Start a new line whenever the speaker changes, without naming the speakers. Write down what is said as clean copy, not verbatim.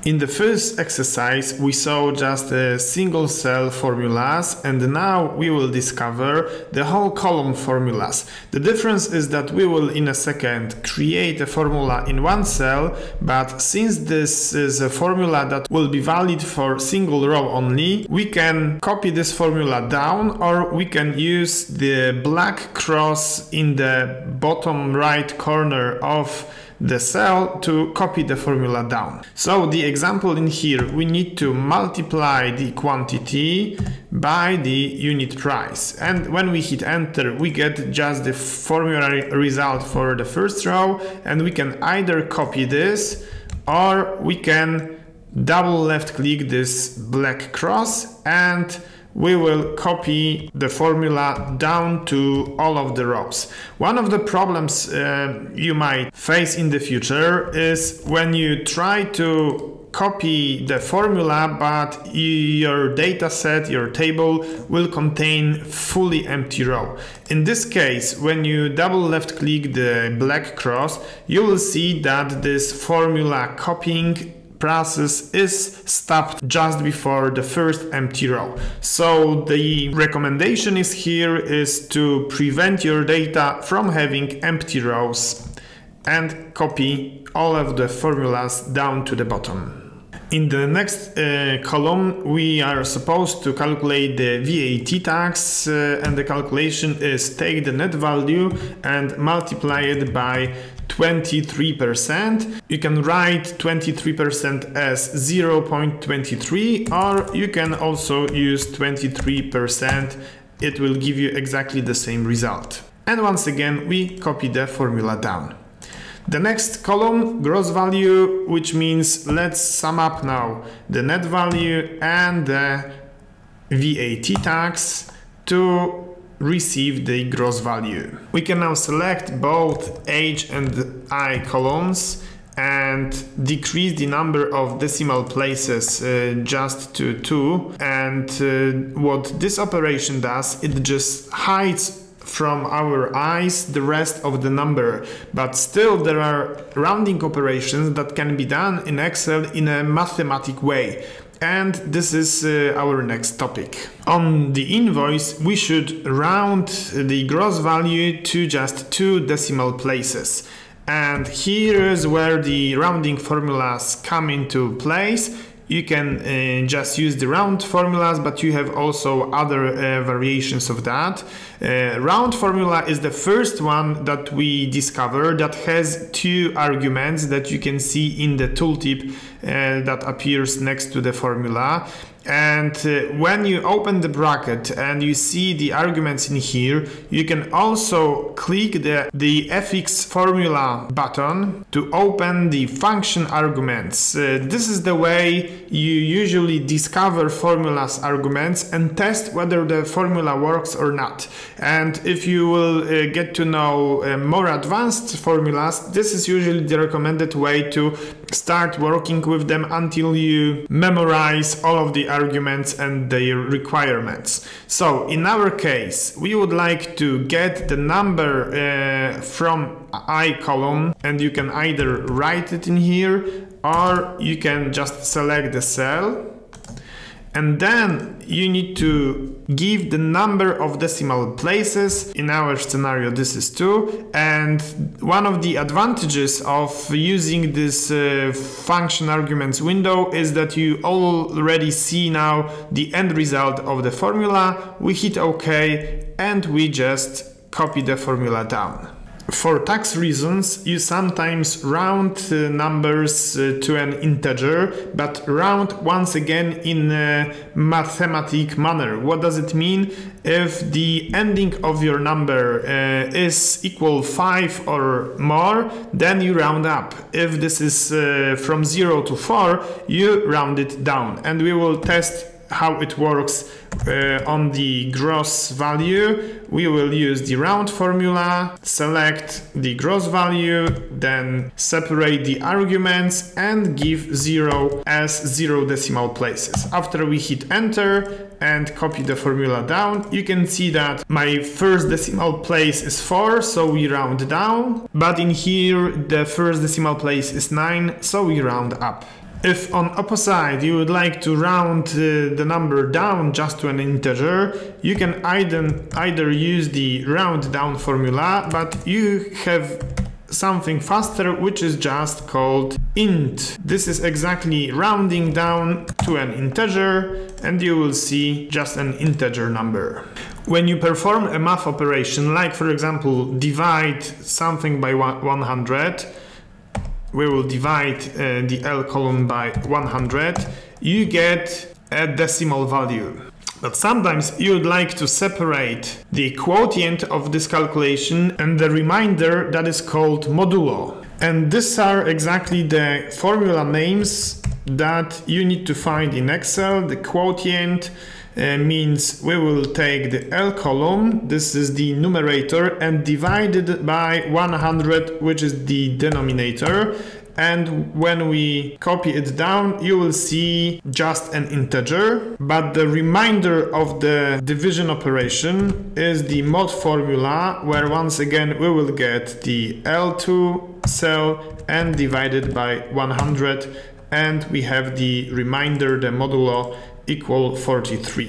In the first exercise we saw just single cell formulas, and now we will discover the whole column formulas. The difference is that we will in a second create a formula in one cell, but since this is a formula that will be valid for single row only, we can copy this formula down, or we can use the black cross in the bottom right corner of the cell to copy the formula down. So the example in here, we need to multiply the quantity by the unit price, and when we hit enter we get just the formula result for the first row, and we can either copy this or we can double left click this black cross and we will copy the formula down to all of the rows. One of the problems you might face in the future is when you try to copy the formula, but your data set, your table, will contain fully empty row. In this case, when you double left click the black cross, you will see that this formula copying process is stopped just before the first empty row. So the recommendation is here is to prevent your data from having empty rows and copy all of the formulas down to the bottom. In the next column we are supposed to calculate the VAT tax, and the calculation is take the net value and multiply it by 23%. You can write 23% as 0.23, or you can also use 23%. It will give you exactly the same result. And once again, we copy the formula down. The next column, gross value, which means let's sum up now the net value and the VAT tax to receive the gross value. We can now select both H and I columns and decrease the number of decimal places just to 2, and what this operation does, it just hides from our eyes the rest of the number, but still there are rounding operations that can be done in Excel in a mathematic way. And this is our next topic. On the invoice, we should round the gross value to just 2 decimal places. And here is where the rounding formulas come into place. You can just use the round formulas, but you have also other variations of that. Round formula is the first one that we discover that has 2 arguments that you can see in the tooltip that appears next to the formula. And when you open the bracket and you see the arguments in here, you can also click the fx formula button to open the function arguments. This is the way you usually discover formulas arguments and test whether the formula works or not. And if you will get to know more advanced formulas, this is usually the recommended way to start working with them until you memorize all of the arguments and their requirements. So in our case, we would like to get the number from I column, and you can either write it in here or you can just select the cell, and then you need to give the number of decimal places. In our scenario this is 2, and one of the advantages of using this function arguments window is that you already see now the end result of the formula. We hit OK and we just copy the formula down. For tax reasons, you sometimes round numbers to an integer, but round once again in a mathematic manner. What does it mean? If the ending of your number is equal 5 or more, then you round up. If this is from 0 to 4, you round it down. And we will test how it works on the gross value. We will use the round formula, select the gross value, then separate the arguments and give 0 as 0 decimal places. After we hit enter and copy the formula down, you can see that my first decimal place is 4, so we round down, but in here the first decimal place is 9, so we round up. If on opposite you would like to round the number down just to an integer, you can either use the round down formula, but you have something faster which is just called int. This is exactly rounding down to an integer, and you will see just an integer number. When you perform a math operation, like for example divide something by 100, we will divide the L column by 100, you get a decimal value. But sometimes you would like to separate the quotient of this calculation and the remainder that is called modulo. And these are exactly the formula names that you need to find in Excel. The quotient means we will take the L column, this is the numerator, and divide it by 100, which is the denominator. And when we copy it down, you will see just an integer, but the remainder of the division operation is the mod formula, where once again we will get the L2 cell and divide it by 100, and we have the remainder, the modulo, equal 43.